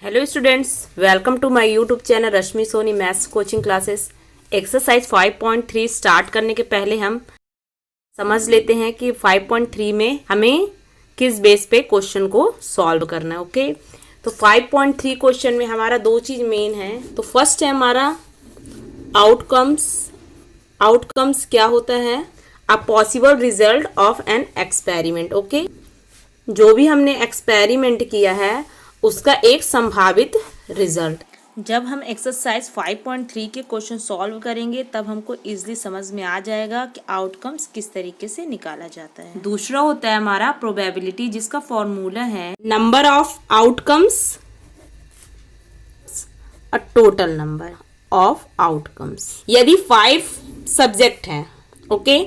Hello students, welcome to my YouTube channel Rashmi Soni maths coaching classes. Exercise 5.3 start करने के पहले हम समझ लेते हैं कि 5.3 में हमें किस बेस पे क्वेश्चन को सॉल्व करना है। ओके, तो 5.3 क्वेश्चन में हमारा दो चीज मेन है। तो फर्स्ट है हमारा आउटकम्स। आउटकम्स क्या होता है? A possible result of an experiment. Okay, जो भी हमने एक्सपेरिमेंट किया है उसका एक संभावित रिजल्ट। जब हम एक्सरसाइज 5.3 के क्वेश्चन सॉल्व करेंगे तब हमको इजीली समझ में आ जाएगा कि आउटकम्स किस तरीके से निकाला जाता है। दूसरा होता है हमारा प्रोबेबिलिटी, जिसका फॉर्मूला है number of outcomes a total number of outcomes. यदि 5 सब्जेक्ट हैं, ओके,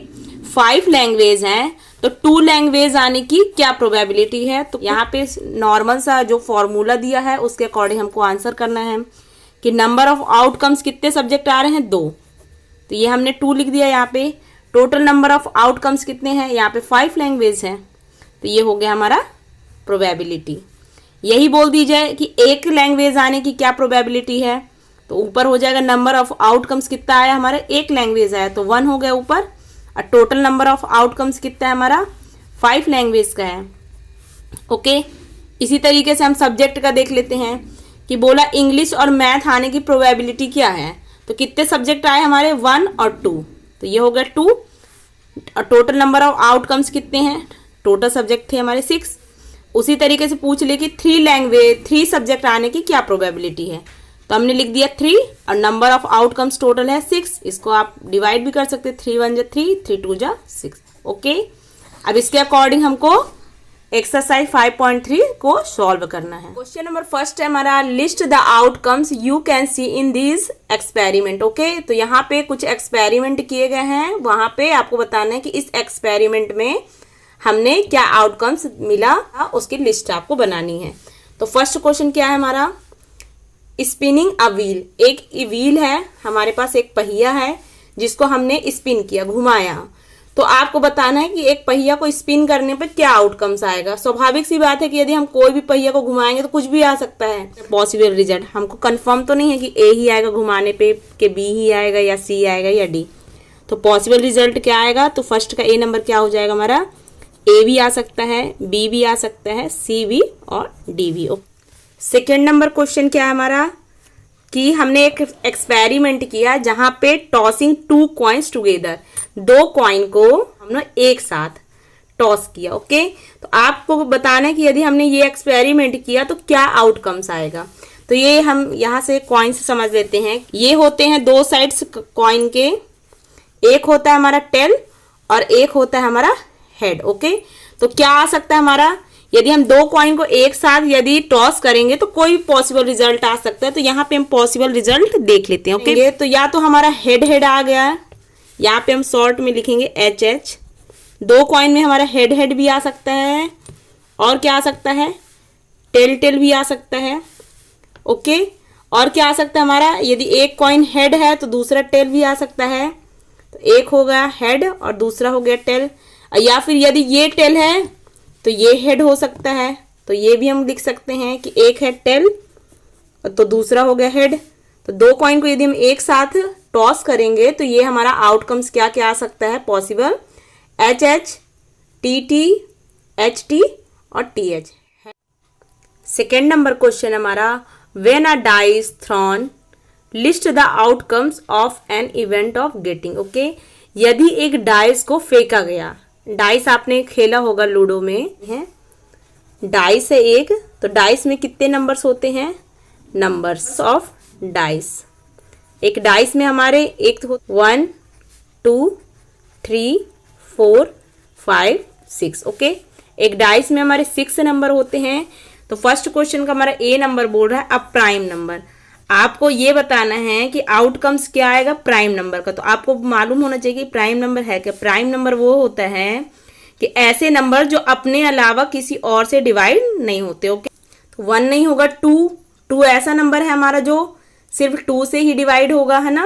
5 लैंग्वेज हैं, तो 2 लैंग्वेज आने की क्या प्रोबेबिलिटी है? तो यहाँ पे नॉर्मल सा जो फॉर्मूला दिया है उसके अकॉर्डिंग हमको आंसर करना है कि नंबर ऑफ आउटकम्स कितने सब्जेक्ट आ रहे हैं? 2। तो ये हमने 2 लिख दिया यहाँ पे। टोटल नंबर ऑफ आउटकम्स कितने हैं? यहाँ पे 5 लैंग्वेज हैं, तो ये हो गया हमारा प्रोबेबिलिटी। यही बोल दी जाए कि एक लैंग्वेज आने की क्या प्रोबेबिलिटी है, तो ऊपर हो जाएगा नंबर ऑफ आउटकम्स कितना आया हमारा, एक लैंग्वेज आया तो 1 हो गया ऊपर। और टोटल नंबर ऑफ आउटकम्स कितना है हमारा? 5 लैंग्वेज का है। ओके, इसी तरीके से हम सब्जेक्ट का देख लेते हैं कि बोला इंग्लिश और मैथ आने की प्रोबेबिलिटी क्या है, तो कितने सब्जेक्ट आए हमारे? 1 और 2, तो ये हो गया 2। और टोटल नंबर ऑफ आउटकम्स कितने हैं? टोटल सब्जेक्ट थे हमारे 6। उसी तरीके से पूछ ले कि 3 सब्जेक्ट आने की क्या प्रोबेबिलिटी है, तो हमने लिख दिया 3 और नंबर ऑफ आउटकम्स टोटल है 6। इसको आप डिवाइड भी कर सकते हैं, 3 1 जा 3, 3 2 जा 6। ओके, अब इसके अकॉर्डिंग हमको एक्सरसाइज 5.3 को सॉल्व करना है। क्वेश्चन नंबर फर्स्ट है हमारा, list the outcomes you can see in this experiment. Okay, तो यहाँ पे कुछ एक्सपेरिमेंट किए गए हैं, वहां पे आपको बताना है कि इस एक्सपेरिमेंट में हमने क्या आउटकम्स मिला, उसकी लिस्ट आपको बनानी है। तो फर्स्ट क्वेश्चन क्या है हमारा? Spinning a wheel. एक व्हील है हमारे पास, एक पहिया है जिसको हमने स्पिन किया, घुमाया। तो आपको बताना है कि एक पहिया को स्पिन करने पर क्या आउटकम्स आएगा। स्वाभाविक सी बात है कि यदि हम कोई भी पहिया को घुमाएंगे तो कुछ भी आ सकता है। पॉसिबल रिजल्ट हमको कंफर्म तो नहीं है कि ए ही आएगा घुमाने पे, कि बी ही आएगा या सी आएगा या डी। तो पॉसिबल रिजल्ट क्या आएगा? तो फर्स्ट का ए नंबर क्या हो जाएगा हमारा? ए भी आ सकता है, बी भी आ सकता है, सी भी और डी भी। सेकेंड नंबर क्वेश्चन क्या है हमारा कि हमने एक एक्सपेरिमेंट किया जहां पे टॉसिंग 2 कॉइन्स टुगेदर, 2 कॉइन को हमने एक साथ टॉस किया। ओके, तो आपको बताना है कि यदि हमने ये एक्सपेरिमेंट किया तो क्या आउटकम्स आएगा। तो ये हम यहाँ से कॉइन से समझ लेते हैं। ये होते हैं 2 साइड्स कॉइन के, एक होता है हमारा टेल और एक होता है हमारा हेड। ओके, तो क्या आ सकता है हमारा? यदि हम 2 कॉइन को एक साथ यदि टॉस करेंगे तो कोई पॉसिबल रिजल्ट आ सकता है। तो यहाँ पे हम पॉसिबल रिजल्ट देख लेते हैं। ओके, तो या तो हमारा हेड आ गया है, यहाँ पे हम शॉर्ट में लिखेंगे HH। 2 कॉइन में हमारा हेड भी आ सकता है, और क्या आ सकता है? टेल भी आ सकता है। ओके, और क्या आ सकता है हमारा? यदि एक कॉइन हेड है तो दूसरा टेल भी आ सकता है। तो एक हो गया हेड और दूसरा हो गया टेल। या फिर यदि ये टेल है तो ये हेड हो सकता है, तो ये भी हम लिख सकते हैं कि एक है टेल तो दूसरा हो गया हेड। तो 2 कॉइन को यदि हम एक साथ टॉस करेंगे तो ये हमारा आउटकम्स क्या क्या आ सकता है? पॉसिबल HH, TT, HT और TH। सेकेंड नंबर क्वेश्चन हमारा, when a dice thrown list the outcomes of an event of getting. Okay, यदि एक डाइस को फेंका गया, डाइस आपने खेला होगा लूडो में है, डाइस है एक, तो डाइस में कितने नंबर्स होते हैं? Numbers of dice. एक डाइस में हमारे एक 1 2 3 4 5 6। ओके, एक डाइस में हमारे 6 नंबर होते हैं। तो फर्स्ट क्वेश्चन का हमारा ए नंबर बोल रहा है अब प्राइम नंबर। आपको ये बताना है कि आउटकम्स क्या आएगा प्राइम नंबर का। तो आपको मालूम होना चाहिए कि प्राइम नंबर है क्या। प्राइम नंबर वो होता है कि ऐसे नंबर जो अपने अलावा किसी और से डिवाइड नहीं होते। ओके, तो 1 नहीं होगा, 2 ऐसा नंबर है हमारा जो सिर्फ 2 से ही डिवाइड होगा, है ना,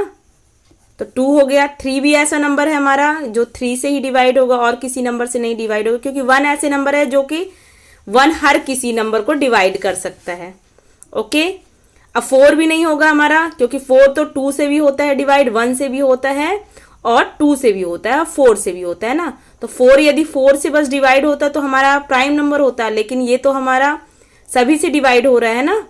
तो 2 हो गया। 3 भी ऐसा नंबर है हमारा जो 3 से ही डिवाइड होगा और किसी नंबर से नहीं डिवाइड होगा, क्योंकि 1 ऐसे नंबर है जो कि 1 हर किसी नंबर को डिवाइड कर सकता है। ओके। अब 4 भी नहीं होगा हमारा, क्योंकि 4 तो 2 से भी होता है डिवाइड, 1 से भी होता है और 2 से भी होता है और 4 से भी होता है ना। तो 4 यदि 4 से बस डिवाइड होता तो हमारा प्राइम नंबर होता, लेकिन ये तो हमारा सभी से डिवाइड हो रहा है ना,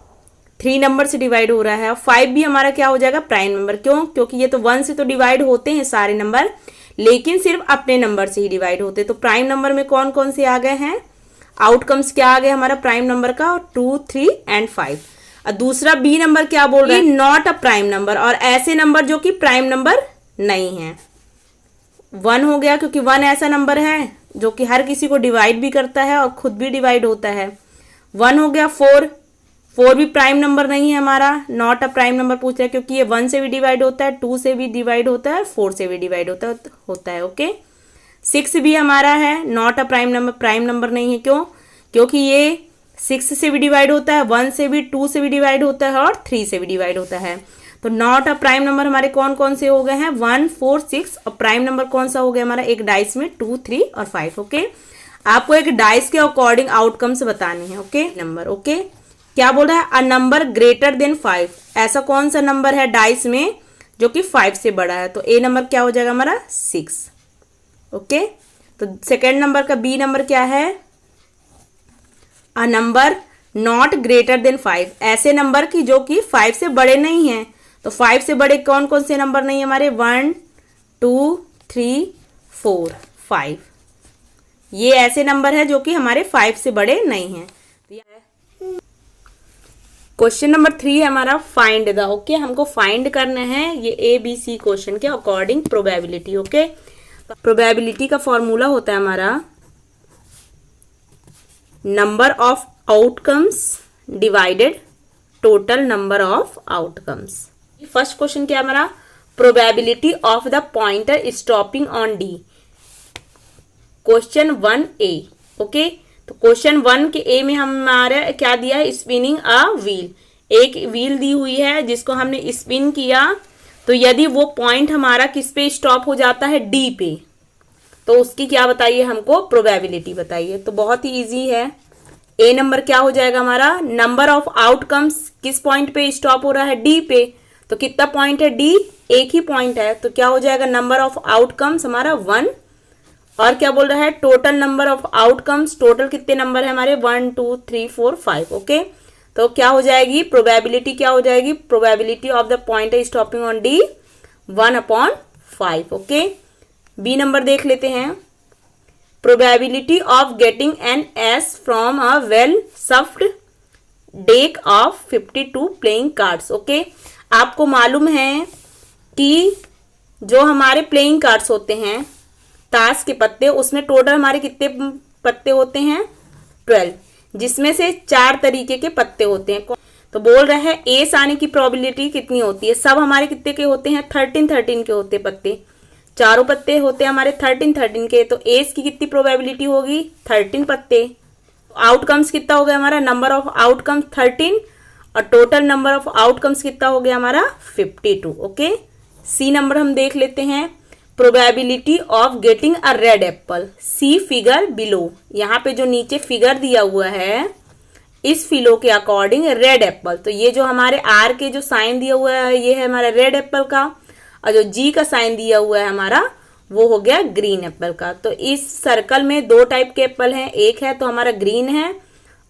3 नंबर से डिवाइड हो रहा है। और 5 भी हमारा क्या हो जाएगा, प्राइम नंबर। क्यों? क्योंकि ये तो 1 से तो डिवाइड होते हैं सारे नंबर, लेकिन सिर्फ अपने नंबर से ही डिवाइड होते। तो प्राइम नंबर में कौन कौन से आ गए हैं, आउटकम्स क्या आ गए हमारा प्राइम नंबर का, 2, 3 एंड 5। और दूसरा बी नंबर क्या बोल रहा है, नॉट अ प्राइम नंबर, और ऐसे नंबर जो कि प्राइम नंबर नहीं है। 1 हो गया, क्योंकि 1 ऐसा नंबर है जो कि हर किसी को डिवाइड भी करता है और खुद भी डिवाइड होता है। 1 हो गया। 4 भी प्राइम नंबर नहीं है हमारा, नॉट अ प्राइम नंबर पूछ रहा है, क्योंकि ये 1 से भी डिवाइड होता है, 2 से भी डिवाइड होता है, 4 से भी डिवाइड होता है। ओके। 6 भी हमारा है, not a prime number, prime number नहीं है। क्यों? क्योंकि ये 6 से भी डिवाइड होता है, 1 से भी, 2 से भी डिवाइड होता है और 3 से भी डिवाइड होता है। तो नॉट अ प्राइम नंबर हमारे कौन कौन से हो गए हैं, 1, 4, 6। और प्राइम नंबर कौन सा हो गया हमारा, एक डाइस में 2, 3 और 5। ओके। आपको एक डाइस के अकॉर्डिंग आउटकम्स बताने हैं। ओके। Number, okay. क्या बोल रहा है, अ नंबर ग्रेटर देन 5। ऐसा कौन सा नंबर है डाइस में जो कि 5 से बड़ा है, तो ए नंबर क्या हो जाएगा हमारा, 6। ओके। तो सेकेंड नंबर का बी नंबर क्या है, a number not greater than 5। ऐसे नंबर की जो कि 5 से बड़े नहीं हैं। तो 5 से बड़े कौन कौन से नंबर नहीं है हमारे, 1, 2, 3, 4, 5। ये ऐसे नंबर है जो कि हमारे 5 से बड़े नहीं हैं। क्वेश्चन नंबर 3 है हमारा, फाइंड द। ओके, हमको फाइंड करना है ये ABC क्वेश्चन के अकॉर्डिंग प्रोबेबिलिटी। ओके। प्रोबेबिलिटी का फॉर्मूला होता है हमारा number of outcomes divided total number of outcomes. First question क्या है हमारा, probability of the pointer stopping on D. Question 1A। Okay. तो क्वेश्चन 1 के ए में हमारे क्या दिया है, स्पिनिंग अ व्हील। एक व्हील दी हुई है जिसको हमने स्पिन किया, तो यदि वो पॉइंट हमारा किस पे स्टॉप हो जाता है, डी पे, तो उसकी क्या बताइए हमको, प्रोबेबिलिटी बताइए। तो बहुत ही इजी है। ए नंबर क्या हो जाएगा हमारा, नंबर ऑफ आउटकम्स किस पॉइंट पे स्टॉप हो रहा है, डी पे। तो कितना पॉइंट है, डी, एक ही पॉइंट है, तो क्या हो जाएगा नंबर ऑफ आउटकम्स हमारा 1। और क्या बोल रहा है, total number of outcomes, total कितने नंबर है हमारे, 1, 2, 3, 4, 5। ओके। तो क्या हो जाएगी प्रोबेबिलिटी, क्या हो जाएगी, probability of the pointer stopping on D 1/5। Okay. B number देख लेते हैं, probability of getting an ace from a well shuffled deck of 52 playing cards. Okay. आपको मालूम है कि जो हमारे प्लेइंग कार्ड्स होते हैं, ताश के पत्ते, उसमें टोटल हमारे कितने पत्ते होते हैं, 12, जिसमें से 4 तरीके के पत्ते होते हैं। तो बोल रहे हैं एस आने की प्रोबेबिलिटी कितनी होती है, सब हमारे कितने के होते हैं, 13 के होते पत्ते, चारों पत्ते होते हैं हमारे 13 के। तो एस की कितनी प्रोबेबिलिटी होगी, 13 पत्ते। आउटकम्स कितना हो गया हमारा, नंबर ऑफ आउटकम्स 13 और टोटल नंबर ऑफ आउटकम्स कितना हो गया हमारा, 52। ओके। सी नंबर हम देख लेते हैं, probability of getting a red apple, see figure below. यहाँ पे जो नीचे फिगर दिया हुआ है, इस फिलो के अकॉर्डिंग रेड एप्पल, तो ये जो हमारे आर के जो साइन दिया हुआ है, ये है हमारा रेड एप्पल का, और जो जी का साइन दिया हुआ है हमारा, वो हो गया ग्रीन एप्पल का। तो इस सर्कल में 2 टाइप के एप्पल हैं, एक है तो हमारा ग्रीन है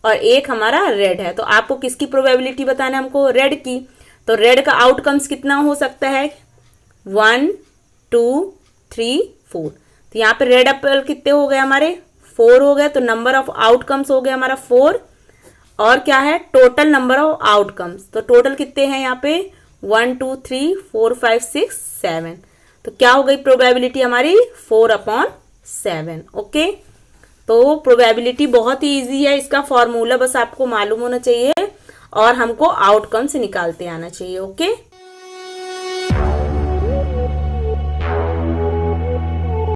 और एक हमारा रेड है। तो आपको किसकी प्रोबेबिलिटी बताना है, हमको रेड की। तो रेड का आउटकम्स कितना हो सकता है, 1, 2, 3, 4। तो यहाँ पे रेड एप्पल कितने हो गए हमारे, 4 हो गए। तो नंबर ऑफ आउटकम्स हो गया हमारा 4, और क्या है, टोटल नंबर ऑफ आउटकम्स। तो टोटल कितने हैं यहाँ पे, 1, 2, 3, 4, 5, 6, 7। तो क्या हो गई प्रोबेबिलिटी हमारी, 4/7। ओके। तो प्रोबेबिलिटी बहुत ही इजी है, इसका फॉर्मूला बस आपको मालूम होना चाहिए और हमको आउटकम्स निकालते आना चाहिए। ओके।